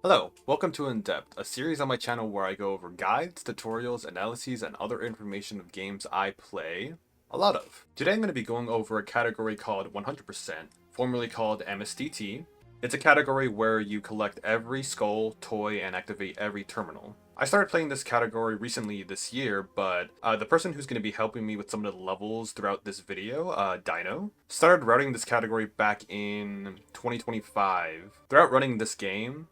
Hello, welcome to In-Depth, a series on my channel where I go over guides, tutorials, analyses, and other information of games I play a lot of. Today I'm going to be going over a category called 100%, formerly called MSTT. It's a category where you collect every skull, toy, and activate every terminal. I started playing this category recently this year, but the person who's going to be helping me with some of the levels throughout this video, Dino, started routing this category back in 2025. Throughout running this game,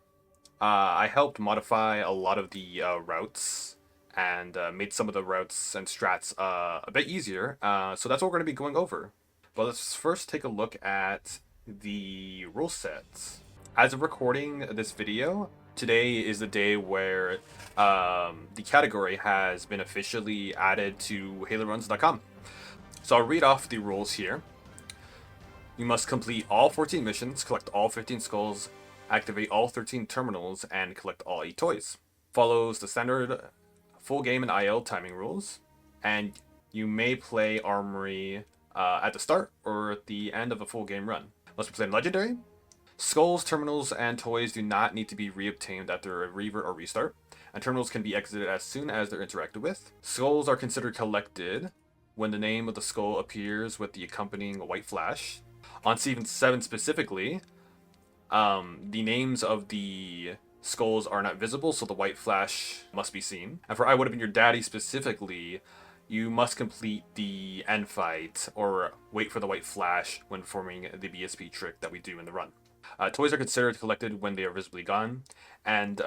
I helped modify a lot of the routes and made some of the routes and strats a bit easier. So that's what we're going to be going over. But let's first take a look at the rule sets. As of recording this video, today is the day where the category has been officially added to HaloRuns.com. So I'll read off the rules here. You must complete all 14 missions, collect all 15 skulls, activate all 13 terminals, and collect all 8 toys. Follows the standard full game and IL timing rules, and you may play Armory at the start or at the end of a full game run. Must be played Legendary. Skulls, terminals, and toys do not need to be reobtained after a revert or restart, and terminals can be exited as soon as they're interacted with. Skulls are considered collected when the name of the skull appears with the accompanying white flash. On Season 7 specifically, the names of the skulls are not visible, so the white flash must be seen. And for I Would Have Been Your Daddy specifically, you must complete the end fight or wait for the white flash when performing the BSP trick that we do in the run. Toys are considered collected when they are visibly gone, and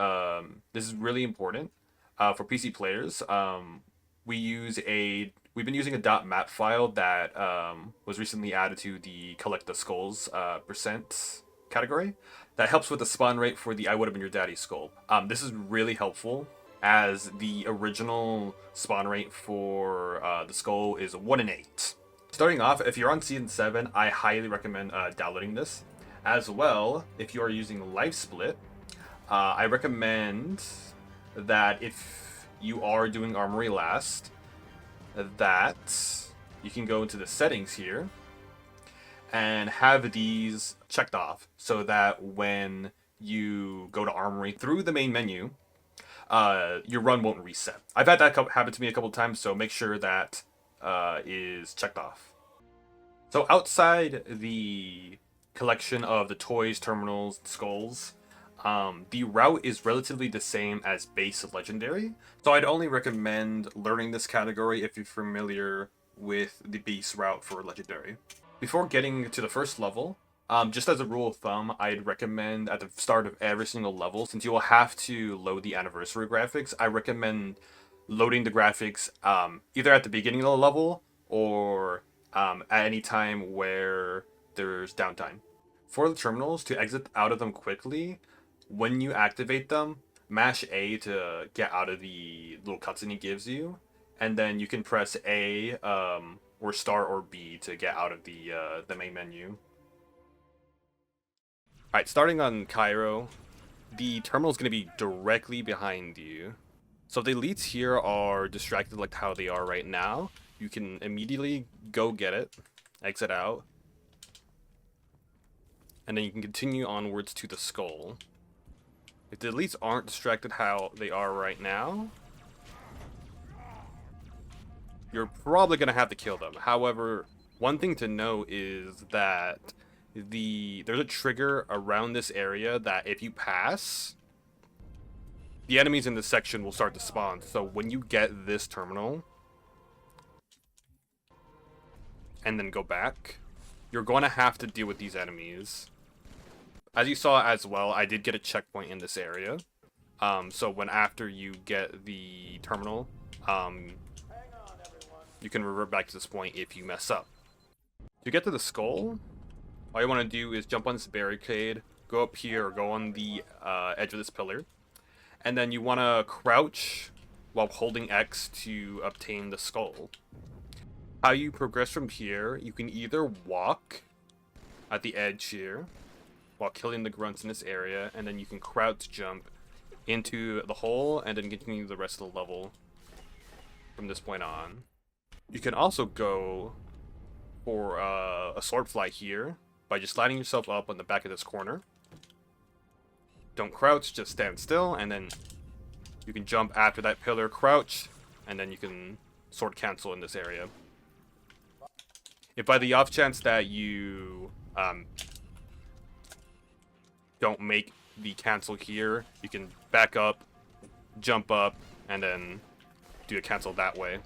this is really important for PC players. We've been using a .map file that was recently added to the collect the skulls percent category that helps with the spawn rate for the I Would Have Been Your Daddy skull. This is really helpful as the original spawn rate for the skull is 1 in 8. Starting off, if you're on Season 7, I highly recommend downloading this. As well, if you are using Life Split, I recommend that if you are doing Armory last, that you can go into the settings here and have these checked off so that when you go to Armory through the main menu, your run won't reset. I've had that happen to me a couple times, so make sure that is checked off. So outside the collection of the toys, terminals, skulls, the route is relatively the same as base legendary. So I'd only recommend learning this category if you're familiar with the base route for legendary. Before getting to the first level, just as a rule of thumb, I'd recommend at the start of every single level, since you will have to load the anniversary graphics, I recommend loading the graphics either at the beginning of the level or at any time where there's downtime. For the terminals, to exit out of them quickly, when you activate them, mash A to get out of the little cutscene it gives you, and then you can press A or star or B to get out of the main menu. Alright, starting on Cairo, the terminal is going to be directly behind you. So if the elites here are distracted like how they are right now, you can immediately go get it, exit out, and then you can continue onwards to the skull. If the elites aren't distracted how they are right now, you're probably going to have to kill them. However, one thing to know is that there's a trigger around this area that if you pass, the enemies in this section will start to spawn. So when you get this terminal and then go back, you're going to have to deal with these enemies. As you saw as well, I did get a checkpoint in this area. So when after you get the terminal, you can revert back to this point if you mess up. To get to the skull, all you want to do is jump on this barricade, go up here, or go on the edge of this pillar, and then you want to crouch while holding X to obtain the skull. How you progress from here, you can either walk at the edge here while killing the grunts in this area, and then you can crouch jump into the hole and then continue the rest of the level from this point on. You can also go for a sword fly here by just sliding yourself up on the back of this corner. Don't crouch, just stand still, and then you can jump after that pillar, crouch, and then you can sword cancel in this area. If by the off chance that you don't make the cancel here, you can back up, jump up, and then do a cancel that way.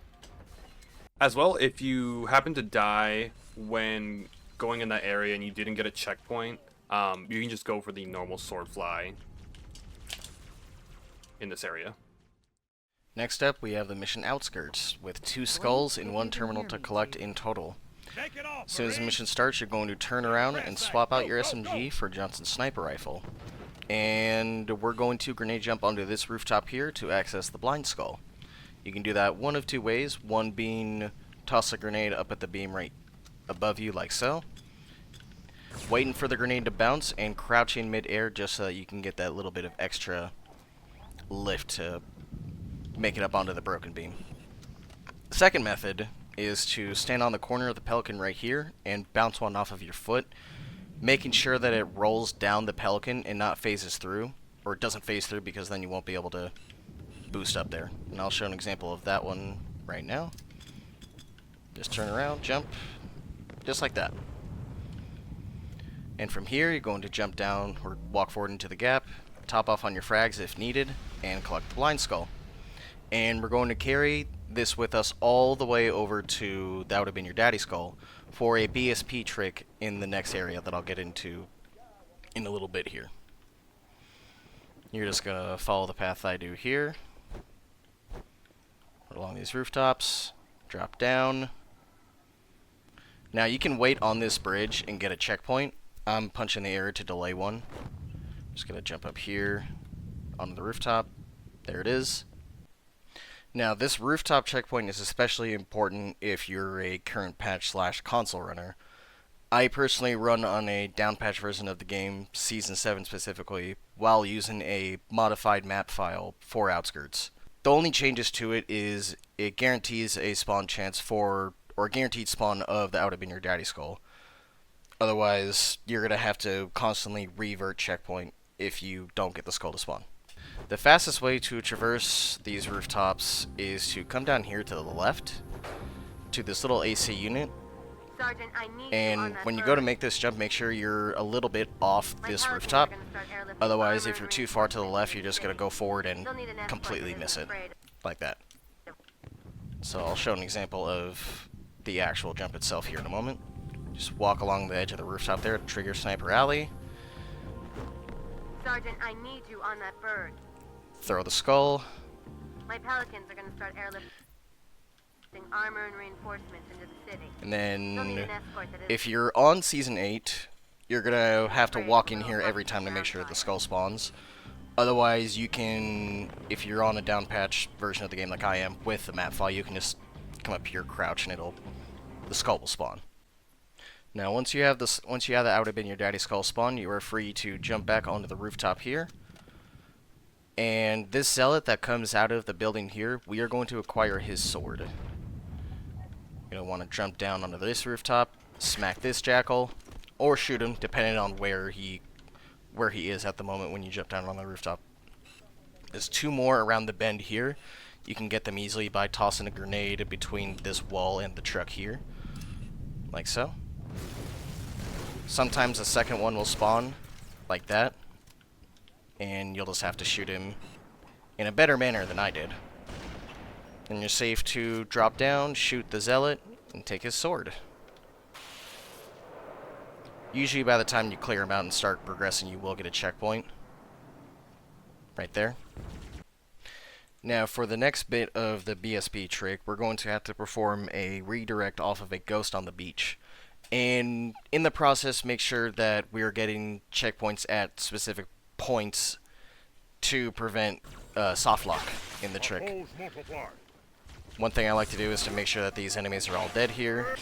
As well, if you happen to die when going in that area and you didn't get a checkpoint, you can just go for the normal sword fly in this area. Next up, we have the mission Outskirts, with 2 skulls and 1 terminal to collect in total. As soon as the mission starts, you're going to turn around and swap out your SMG for Johnson's sniper rifle. And we're going to grenade jump onto this rooftop here to access the blind skull. You can do that one of 2 ways, one being toss a grenade up at the beam right above you like so, waiting for the grenade to bounce and crouching mid-air just so that you can get that little bit of extra lift to make it up onto the broken beam. The second method is to stand on the corner of the pelican right here and bounce one off of your foot, making sure that it rolls down the pelican and not phases through, or it doesn't phase through, because then you won't be able to boost up there. And I'll show an example of that one right now. Just turn around, jump, just like that. And from here, you're going to jump down or walk forward into the gap, top off on your frags if needed, and collect the blind skull. And we're going to carry this with us all the way over to That Would Have Been Your Daddy Skull for a BSP trick in the next area that I'll get into in a little bit here. You're just going to follow the path I do here, along these rooftops, drop down. Now you can wait on this bridge and get a checkpoint. I'm punching the air to delay one. Just going to jump up here onto the rooftop. There it is. Now, this rooftop checkpoint is especially important if you're a current patch / console runner. I personally run on a down patch version of the game, Season 7 specifically, while using a modified map file for Outskirts. The only changes to it is it guarantees a spawn chance for, or guaranteed spawn of the Out of Been Your Daddy Skull. Otherwise, you're going to have to constantly revert checkpoint if you don't get the skull to spawn. The fastest way to traverse these rooftops is to come down here to the left, to this little AC unit, Sergeant, I need and when you go to make this jump, make sure you're a little bit off this rooftop. Otherwise, if you're too far to the left, you're just going to go forward and completely miss it, like that. So I'll show an example of the actual jump itself here in a moment. Just walk along the edge of the rooftop there to trigger Sniper Alley. Sergeant, I need you on that bird. Throw the skull. My pelicans are going to start airlifting armor and reinforcements into the city. And then, if you're on Season 8, you're going to have to walk in here every time to make sure the skull spawns. Otherwise, you can, if you're on a down patch version of the game like I am, with the map file, you can just come up here, crouch, and the skull will spawn. Now, once you have the Out of Been Your Daddy Skull spawn, you are free to jump back onto the rooftop here. And this zealot that comes out of the building here, we are going to acquire his sword. You're going to want to jump down onto this rooftop, smack this jackal, or shoot him, depending on where he is at the moment when you jump down on the rooftop. There's 2 more around the bend here. You can get them easily by tossing a grenade between this wall and the truck here, like so. Sometimes the second one will spawn like that, and you'll just have to shoot him in a better manner than I did. Then you're safe to drop down, shoot the zealot, and take his sword. Usually by the time you clear him out and start progressing, you will get a checkpoint. Right there. Now, for the next bit of the BSB trick, we're going to have to perform a redirect off of a ghost on the beach. And in the process, make sure that we are getting checkpoints at specific points to prevent soft lock in the trick. One thing I like to do is to make sure that these enemies are all dead here.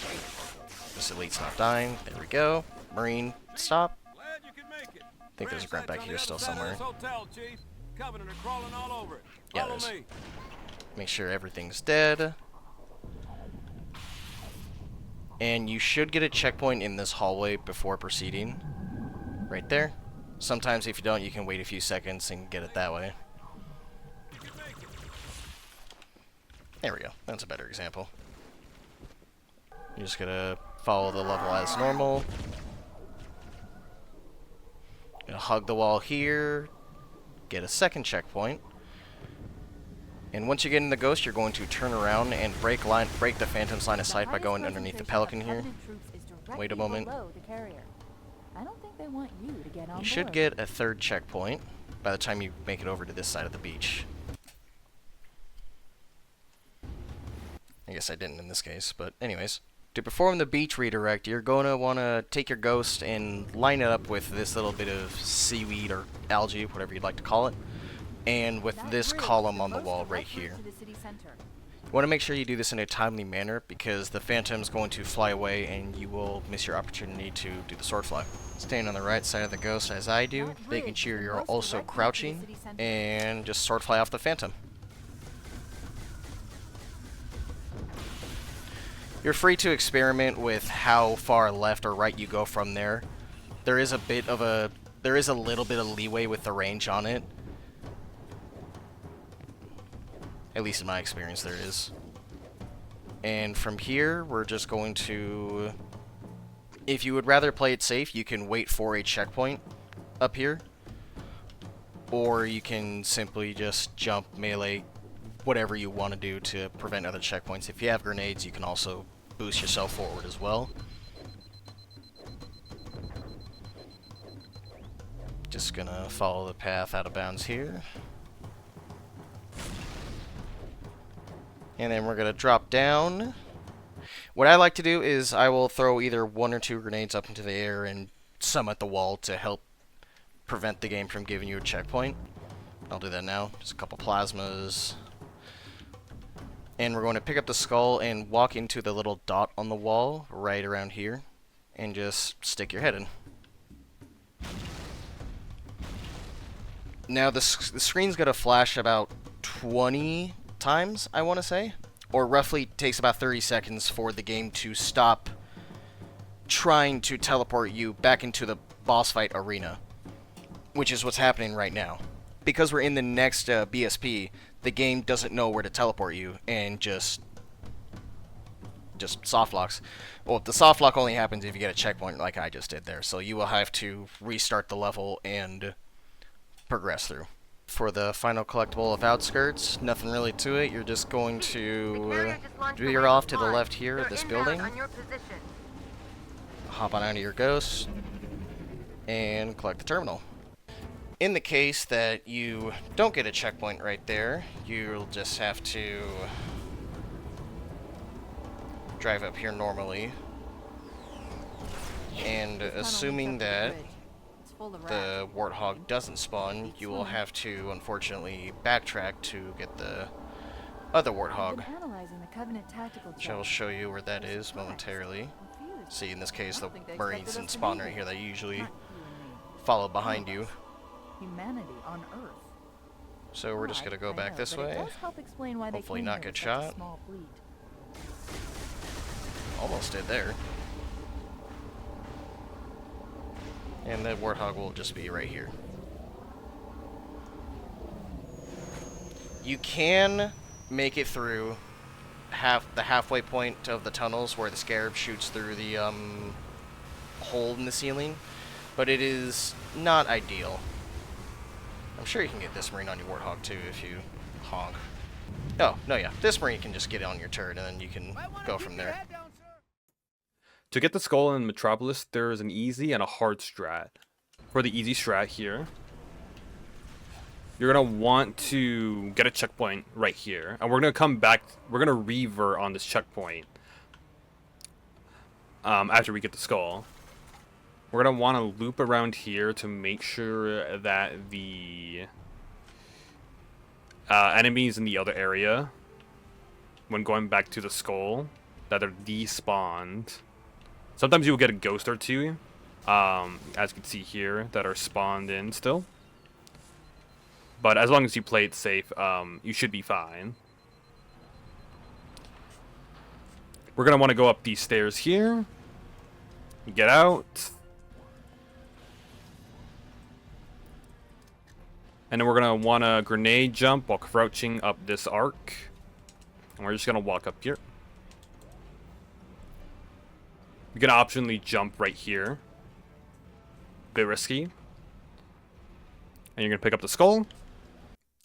This elite's not dying. There we go. Marine, stop. I think there's a grunt back here still somewhere. Yeah, there's. Make sure everything's dead. And you should get a checkpoint in this hallway before proceeding. Right there. Sometimes if you don't, you can wait a few seconds and get it that way. There we go. That's a better example. You're just gonna follow the level as normal. Gonna hug the wall here. Get a second checkpoint. And once you get in the ghost, you're going to turn around and break the Phantom's line of sight by going underneath the Pelican here. Wait a moment. You should get a third checkpoint by the time you make it over to this side of the beach. I guess I didn't in this case, but anyways. To perform the beach redirect, you're going to want to take your ghost and line it up with this little bit of seaweed or algae, whatever you'd like to call it, and with this column on the wall right here. You want to make sure you do this in a timely manner because the Phantom's going to fly away and you will miss your opportunity to do the sword fly. Staying on the right side of the ghost as I do, making sure you're also crouching, and just sword fly off the Phantom. You're free to experiment with how far left or right you go from there. There is a little bit of leeway with the range on it. At least in my experience there is. And from here, we're just going to... If you would rather play it safe, you can wait for a checkpoint up here. Or you can simply just jump, melee, whatever you want to do to prevent other checkpoints. If you have grenades, you can also boost yourself forward as well. Just gonna follow the path out of bounds here. And then we're gonna drop down. What I like to do is I will throw either 1 or 2 grenades up into the air and some at the wall to help prevent the game from giving you a checkpoint. I'll do that now. Just a couple plasmas. And we're going to pick up the skull and walk into the little dot on the wall right around here and just stick your head in. Now the screen's going to flash about 20 times, I want to say, or roughly takes about 30 seconds for the game to stop trying to teleport you back into the boss fight arena, which is what's happening right now. Because we're in the next BSP, the game doesn't know where to teleport you and just soft locks. Well, the soft lock only happens if you get a checkpoint like I just did there, so you will have to restart the level and progress through. For the final collectible of Outskirts, nothing really to it. You're just going to veer off to the left here of this building, hop on onto your ghost, and collect the terminal. In the case that you don't get a checkpoint right there, you'll just have to drive up here normally. And assuming that the warthog doesn't spawn, you will have to, unfortunately, backtrack to get the other warthog, which I will show you where that is momentarily. See, in this case, the Marines didn't spawn right here. They usually follow behind you. Humanity on Earth. So we're just gonna go back this way. Hopefully not get shot. Almost did there. And the warthog will just be right here. You can make it through the halfway point of the tunnels where the scarab shoots through the hole in the ceiling, but it is not ideal. I'm sure you can get this Marine on your Warthog too if you honk. Oh, no, yeah. This Marine can just get on your turret and then you can go from there. To get the skull in Metropolis, there is an easy and a hard strat. For the easy strat here, you're going to want to get a checkpoint right here. And we're going to come back, we're going to revert on this checkpoint after we get the skull. We're going to want to loop around here to make sure that the enemies in the other area, when going back to the skull, that are despawned. Sometimes you'll get a ghost or two, as you can see here, that are spawned in still. But as long as you play it safe, you should be fine. We're going to want to go up these stairs here. Get out. And then we're going to want to grenade jump while crouching up this arc. And we're just going to walk up here. You can optionally jump right here. Bit risky. And you're going to pick up the skull.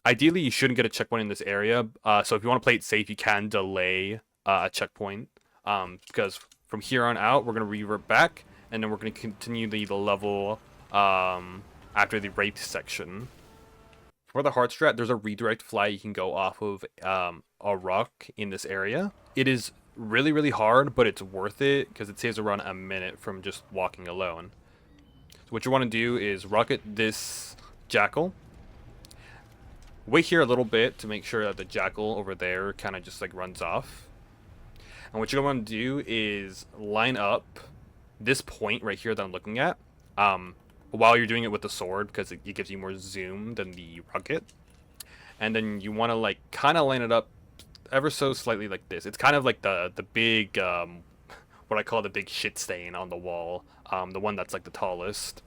Ideally, you shouldn't get a checkpoint in this area. So if you want to play it safe, you can delay a checkpoint. Because from here on out, we're going to revert back. And then we're going to continue the level after the Wraith section. For the hard strat, there's a redirect fly you can go off of a rock in this area. It is really, really hard, but it's worth it because it saves around a minute from just walking alone. So what you want to do is rocket this jackal. Wait here a little bit to make sure that the jackal over there kind of just like runs off. And what you're going to do is line up this point right here that I'm looking at while you're doing it with the sword, because it gives you more zoom than the rocket. And then you want to like kind of line it up ever so slightly like this. It's kind of like the big what I call the big shit stain on the wall, the one that's like the tallest.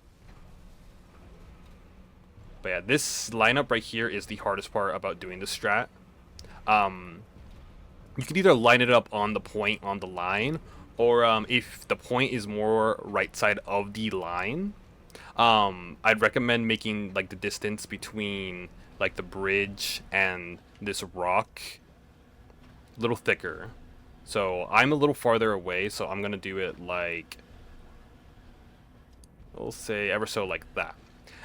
But yeah, this lineup right here is the hardest part about doing this strat. You can either line it up on the point on the line, or if the point is more right side of the line, I'd recommend making like the distance between like the bridge and this rock a little thicker. So I'm a little farther away, so I'm gonna do it like, we'll say ever so like that.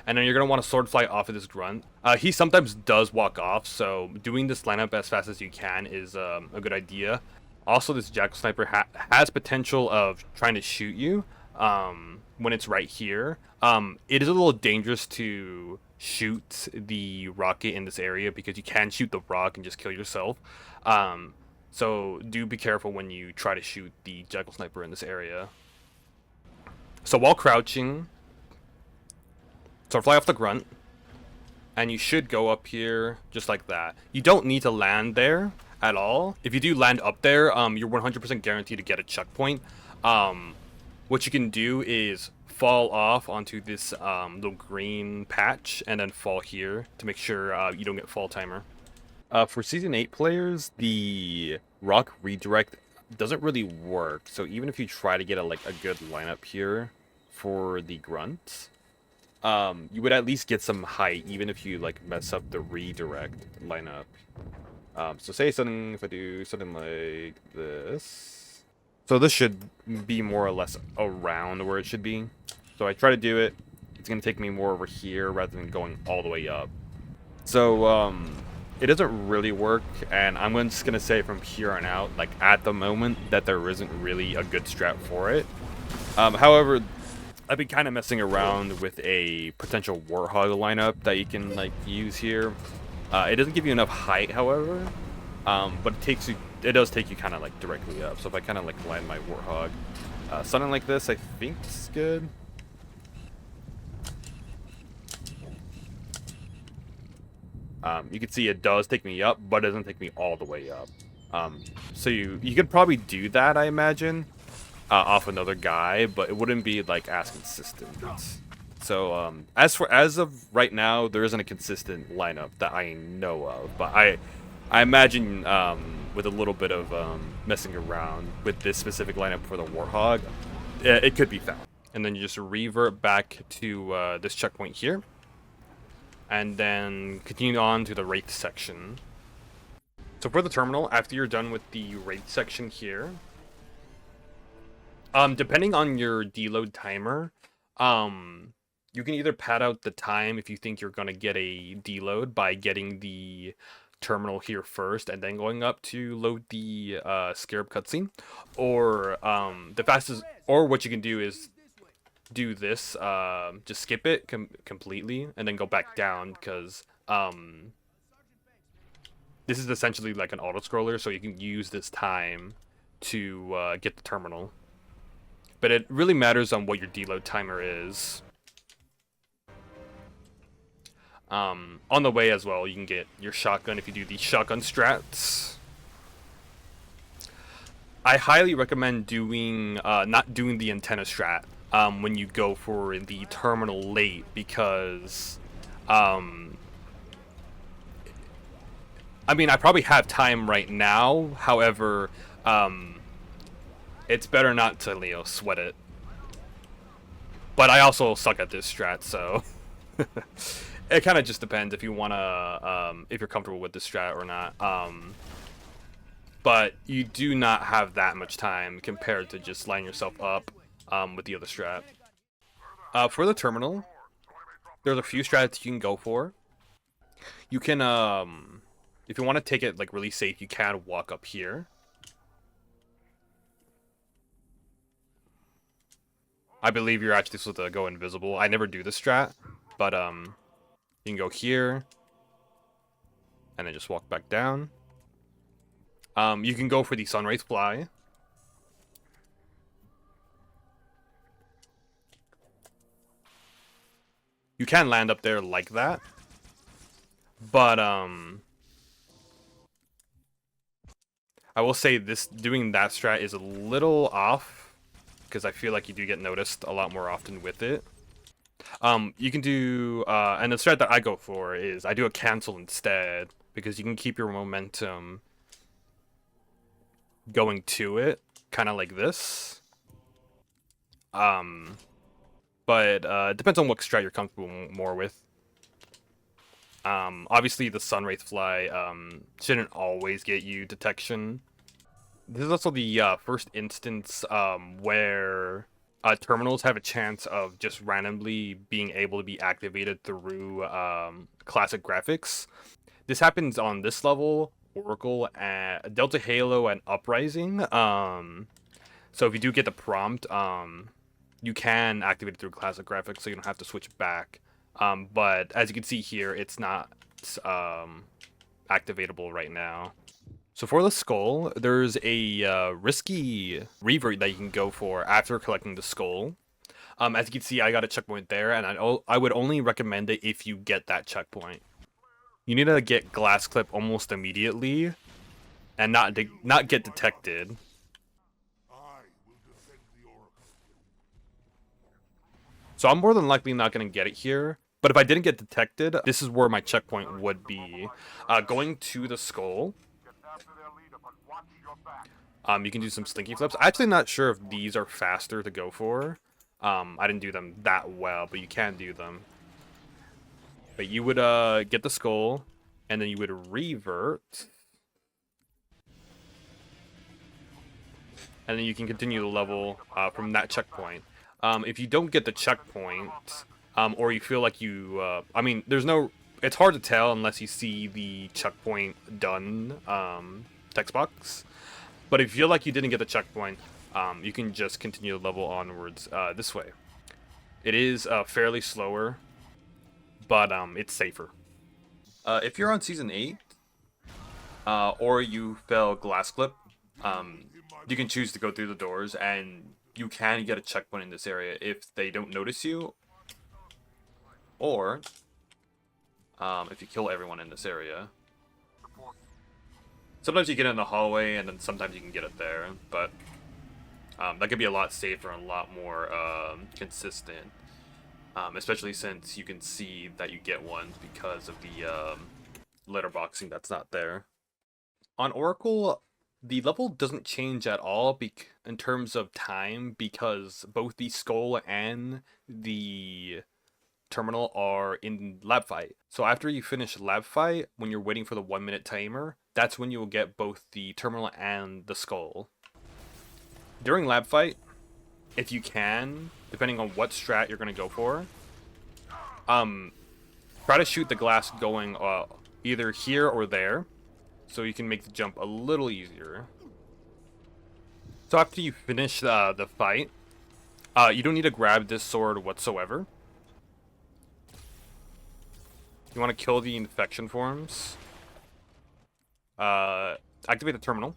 And then you're going to want to sword fly off of this grunt. He sometimes does walk off, so doing this lineup as fast as you can is a good idea. Also, this jackal sniper has potential of trying to shoot you when it's right here. It is a little dangerous to shoot the rocket in this area because you can shoot the rock and just kill yourself. So do be careful when you try to shoot the jackal sniper in this area. So while crouching, so fly off the grunt, and you should go up here just like that. You don't need to land there at all. If you do land up there, you're 100% guaranteed to get a checkpoint. What you can do is fall off onto this little green patch and then fall here to make sure you don't get fall timer. For Season 8 players, the rock redirect doesn't really work. So even if you try to get a good lineup here for the grunt, you would at least get some height, even if you like mess up the redirect lineup. So say something, if I do something like this. So this should be more or less around where it should be. So I try to do it. It's going to take me more over here rather than going all the way up. So it doesn't really work, and I'm just going to say from here on out, like at the moment, that there isn't really a good strat for it. However, I've been kind of messing around with a potential warthog lineup that you can like use here. It doesn't give you enough height, however, but it does take you kind of like directly up. So if I kind of like land my warthog, something like this, I think is good. You can see it does take me up, but it doesn't take me all the way up. So you could probably do that, I imagine, off another guy, but it wouldn't be like as consistent. So as of right now, there isn't a consistent lineup that I know of, but I imagine with a little bit of messing around with this specific lineup for the warthog, it could be found. And then you just revert back to this checkpoint here, and then continue on to the Wraith section. So for the terminal, after you're done with the Wraith section here, depending on your deload timer, you can either pad out the time if you think you're going to get a deload by getting the terminal here first and then going up to load the Scarab cutscene, or the fastest, or what you can do is do this, just skip it completely and then go back down, because this is essentially like an auto scroller, so you can use this time to get the terminal. But it really matters on what your deload timer is. On the way as well, you can get your shotgun if you do the shotgun strats. I highly recommend doing not doing the antenna strat when you go for the terminal late, because I mean, I probably have time right now. However, it's better not to, you know, sweat it. But I also suck at this strat, so it kind of just depends if you wanna, if you're comfortable with this strat or not. But you do not have that much time compared to just lining yourself up with the other strat. For the terminal, there's a few strats you can go for. You can, if you want to take it like really safe, you can walk up here. I believe you're actually supposed to go invisible. I never do this strat, but you can go here and then just walk back down. You can go for the sunrise fly. You can land up there like that, but I will say this, doing that strat is a little off because I feel like you do get noticed a lot more often with it. You can do, and the strat that I go for is I do a cancel instead because you can keep your momentum going to it, kind of like this. But it depends on what strat you're comfortable more with. Obviously the sunwraith fly shouldn't always get you detection. This is also the first instance where terminals have a chance of just randomly being able to be activated through classic graphics. This happens on this level, Oracle, Delta Halo, and Uprising. So if you do get the prompt, you can activate it through classic graphics, so you don't have to switch back. But as you can see here, it's not activatable right now. So for the skull, there's a risky revert that you can go for after collecting the skull. As you can see, I got a checkpoint there, and I would only recommend it if you get that checkpoint. You need to get glass clip almost immediately, and not get detected. So I'm more than likely not going to get it here. But if I didn't get detected, this is where my checkpoint would be. Going to the skull. You can do some slinky flips. I'm actually not sure if these are faster to go for. I didn't do them that well, but you can do them. But you would get the skull, and then you would revert. And then you can continue the level from that checkpoint. If you don't get the checkpoint, or you feel like you, I mean, it's hard to tell unless you see the checkpoint done text box. But if you feel like you didn't get the checkpoint, you can just continue the level onwards this way. It is fairly slower, but it's safer. If you're on Season 8, or you fail Glass Clip, you can choose to go through the doors, and you can get a checkpoint in this area if they don't notice you, or if you kill everyone in this area. Sometimes you get in the hallway, and then sometimes you can get it there, but that could be a lot safer and a lot more consistent, especially since you can see that you get one because of the letterboxing that's not there. On Oracle, the level doesn't change at all in terms of time, because both the skull and the terminal are in lab fight. So after you finish lab fight, when you're waiting for the 1-minute timer, that's when you will get both the terminal and the skull. During lab fight, if you can, depending on what strat you're going to go for, try to shoot the glass going either here or there, so you can make the jump a little easier. So after you finish the fight, you don't need to grab this sword whatsoever. You want to kill the infection forms. Activate the terminal.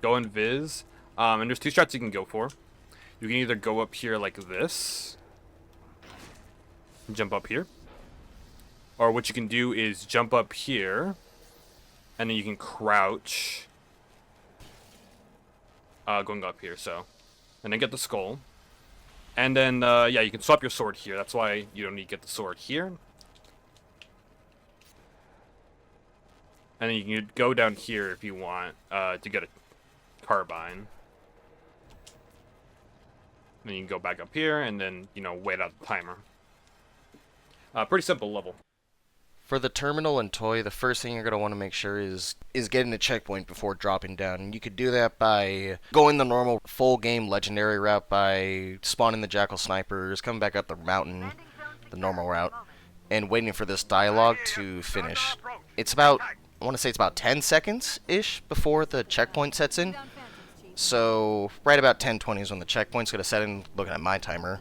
Go invis. And there's two strats you can go for. You can either go up here like this, and jump up here. Or what you can do is jump up here, and then you can crouch, going up here, so. And then get the skull. And then, yeah, you can swap your sword here. That's why you don't need to get the sword here. And then you can go down here if you want to get a carbine. Then you can go back up here and then, you know, wait out the timer. Pretty simple level. For the terminal and toy, the first thing you're going to want to make sure is getting a checkpoint before dropping down. And you could do that by going the normal full game legendary route by spawning the jackal snipers, coming back up the mountain, the normal route, and waiting for this dialogue to finish. It's about, I want to say it's about 10 seconds-ish before the checkpoint sets in. So right about 10:20 is when the checkpoint's going to set in, looking at my timer.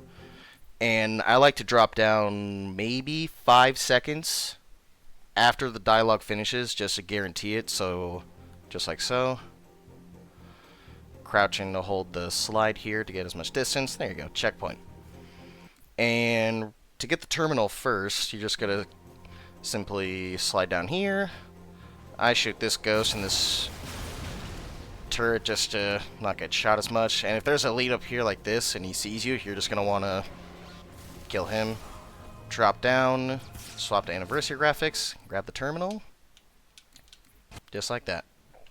And I like to drop down maybe 5 seconds after the dialogue finishes, just to guarantee it. So, just like so. Crouching to hold the slide here to get as much distance. There you go, checkpoint. And to get the terminal first, you're just going to simply slide down here. I shoot this ghost and this turret just to not get shot as much. And if there's a lead up here like this and he sees you, you're just going to want to kill him. Drop down, swap to anniversary graphics, grab the terminal, just like that.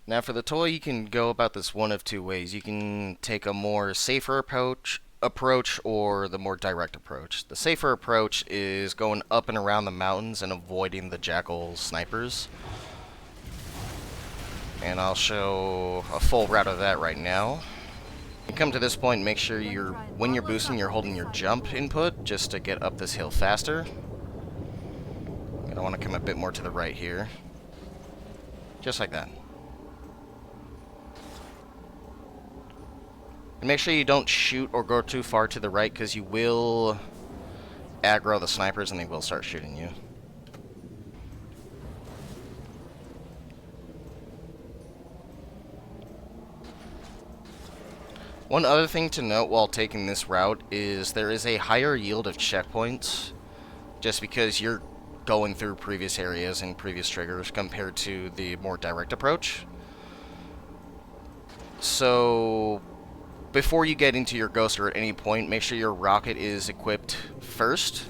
Now for the toy, you can go about this one of two ways. You can take a more safer approach or the more direct approach. The safer approach is going up and around the mountains and avoiding the jackal snipers. And I'll show a full route of that right now. You come to this point, make sure when you're boosting, you're holding your jump input just to get up this hill faster. And I want to come a bit more to the right here. Just like that. And make sure you don't shoot or go too far to the right, because you will aggro the snipers and they will start shooting you. One other thing to note while taking this route is there is a higher yield of checkpoints just because you're going through previous areas and previous triggers compared to the more direct approach. So before you get into your ghost or at any point, make sure your rocket is equipped first,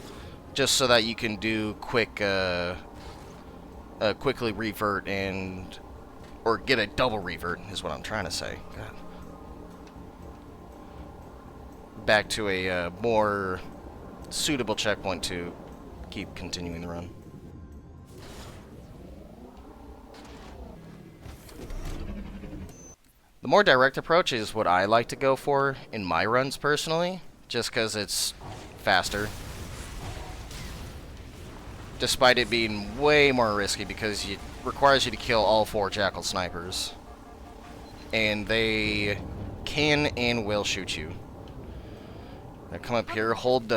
just so that you can do quickly revert or get a double revert is what I'm trying to say. God. Back to a more suitable checkpoint to keep continuing the run. The more direct approach is what I like to go for in my runs personally, just because it's faster. Despite it being way more risky because it requires you to kill all 4 jackal snipers. And they can and will shoot you. Now come up here, hold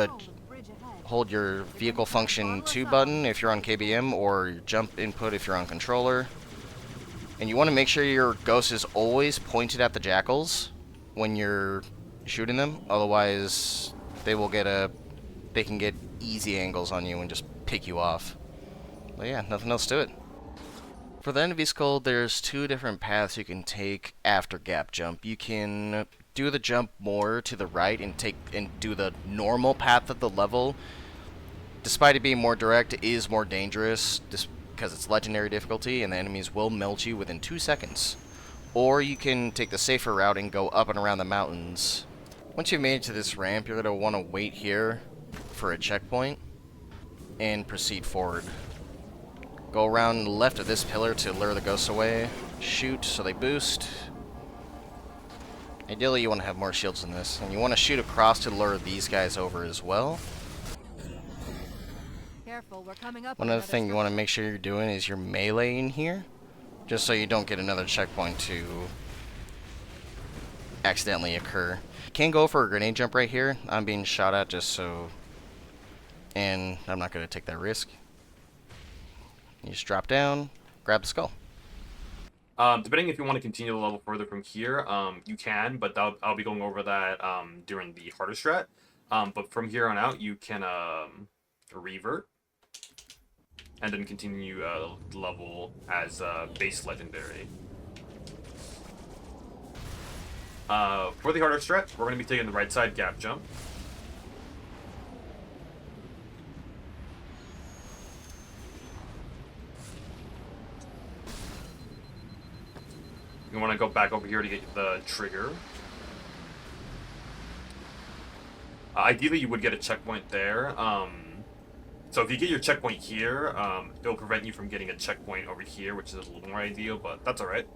your vehicle function 2 button if you're on KBM, or your jump input if you're on controller. And you want to make sure your ghost is always pointed at the jackals when you're shooting them, otherwise they can get easy angles on you and just pick you off. But yeah, nothing else to it. For the enemy skull, there's 2 different paths you can take after gap jump. You can do the jump more to the right and do the normal path of the level. Despite it being more direct, it is more dangerous just because it's legendary difficulty and the enemies will melt you within 2 seconds. Or you can take the safer route and go up and around the mountains. Once you've made it to this ramp, you're going to want to wait here for a checkpoint and proceed forward. Go around left of this pillar to lure the ghosts away. Shoot so they boost. Ideally, you want to have more shields than this. And you want to shoot across to lure these guys over as well. Careful, we're coming up. One other thing you want to make sure you're doing is you're meleeing here. Just so you don't get another checkpoint to accidentally occur. You can go for a grenade jump right here. I'm being shot at just so... And I'm not going to take that risk. You just drop down, grab the skull. Depending if you want to continue the level further from here, you can, but I'll be going over that during the harder strat. But from here on out, you can revert and then continue the level as base legendary. For the harder strat, we're going to be taking the right side gap jump. You want to go back over here to get the trigger. Ideally, you would get a checkpoint there. So if you get your checkpoint here, it'll prevent you from getting a checkpoint over here, which is a little more ideal, but that's alright.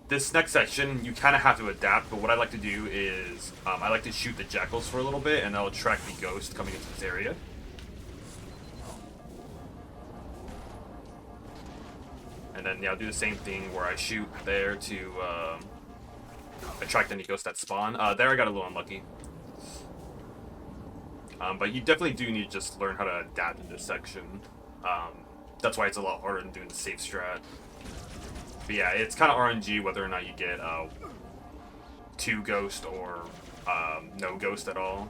This next section, you kind of have to adapt, but what I like to do is, I like to shoot the jackals for a little bit, and that'll attract the ghost coming into this area. And then, yeah, I'll do the same thing where I shoot there to attract any ghosts that spawn. There I got a little unlucky. But you definitely do need to just learn how to adapt in this section. That's why it's a lot harder than doing the safe strat. But yeah, it's kind of RNG whether or not you get 2 ghost or no ghost at all.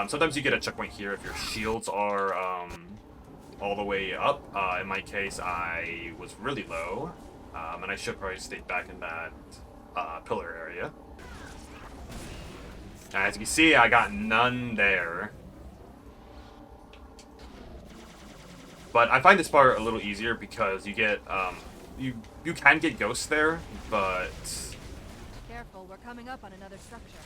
Sometimes you get a checkpoint here if your shields are all the way up. In my case, I was really low, and I should probably stay back in that pillar area. As you can see, I got none there. But I find this part a little easier because you get, you can get ghosts there, but Careful, we're coming up on another structure.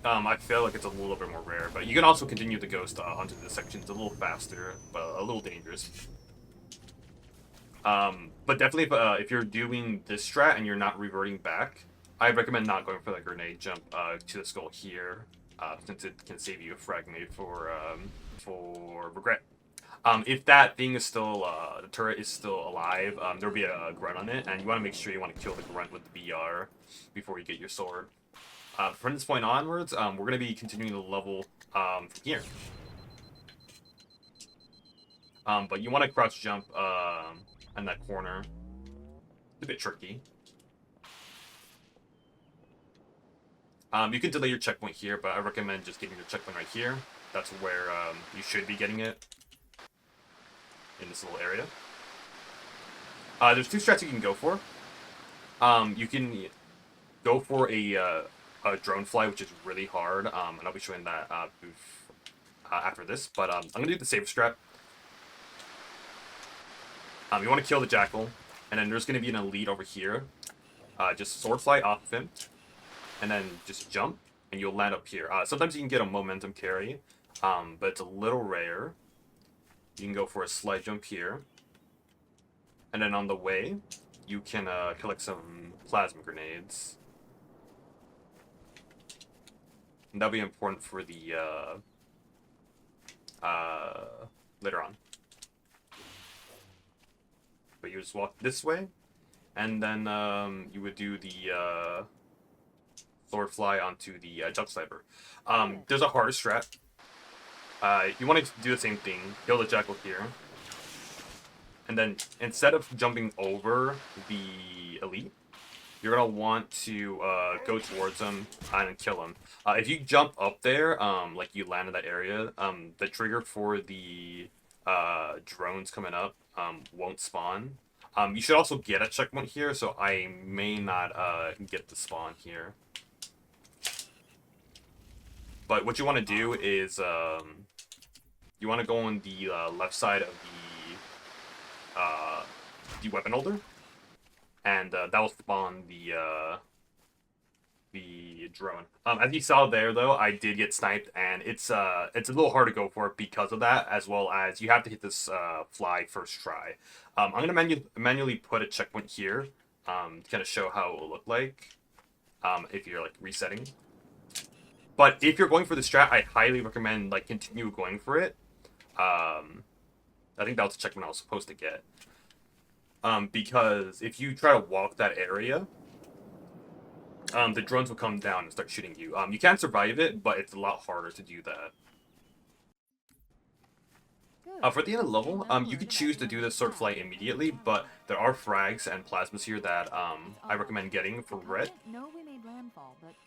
I feel like it's a little bit more rare. But you can also continue the ghost onto the sections a little faster, but a little dangerous. But definitely if you're doing this strat and you're not reverting back, I recommend not going for that grenade jump to the skull here, since it can save you a frag made for regret. If that thing is still, the turret is still alive, there'll be a grunt on it, and you want to make sure you want to kill the grunt with the BR before you get your sword. From this point onwards, we're going to be continuing the level from here. But you want to crouch jump in that corner. It's a bit tricky. You can delay your checkpoint here, but I recommend just getting your checkpoint right here. That's where you should be getting it. In this little area. There's 2 strats you can go for. You can go for a drone fly, which is really hard, and I'll be showing that after this. But I'm going to do the safe strat. You want to kill the jackal, and then there's going to be an elite over here. Just sword fly off of him, and then just jump, and you'll land up here. Sometimes you can get a momentum carry, but it's a little rare. You can go for a slide jump here. And then on the way, you can collect some plasma grenades. And that'll be important for the later on. But you just walk this way, and then you would do the sword fly onto the jump sniper. There's a harder strat. You want to do the same thing, kill the jackal here, and then instead of jumping over the elite, you're going to want to go towards him and kill him. If you jump up there, like you land in that area, the trigger for the drones coming up won't spawn. You should also get a checkpoint here, so I may not get the spawn here. But what you want to do is you want to go on the left side of the weapon holder, and that will spawn the drone. As you saw there, though, I did get sniped, and it's a little hard to go for it because of that, as well as you have to hit this fly first try. I'm gonna manually put a checkpoint here to kind of show how it will look like if you're like resetting. But if you're going for the strat, I highly recommend like continue going for it. I think that was the checkpoint I was supposed to get. Because if you try to walk that area, the drones will come down and start shooting you. You can survive it, but it's a lot harder to do that. For the end of the level, you could choose to do this sword fly immediately, but there are frags and plasmas here that I recommend getting for red.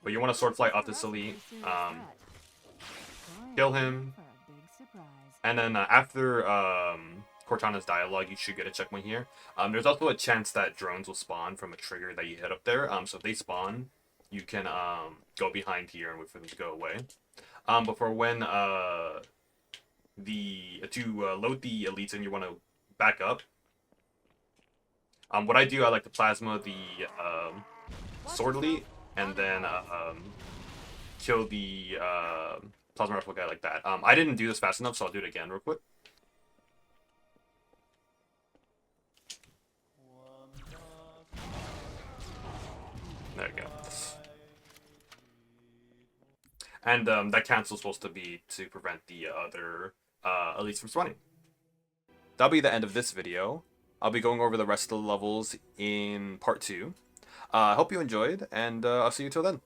But you want to sword fly off this elite, kill him, and then after Cortana's dialogue, you should get a checkpoint here. There's also a chance that drones will spawn from a trigger that you hit up there. So if they spawn, you can go behind here and wait for them to go away. But for when to load the elites and you want to back up, What I do, I like to plasma the sword elite, and then kill the plasma rifle guy like that. I didn't do this fast enough, so I'll do it again real quick. There we go. And that cancel's supposed to be to prevent the other elites from spawning. That'll be the end of this video. I'll be going over the rest of the levels in part 2. I hope you enjoyed, and I'll see you till then.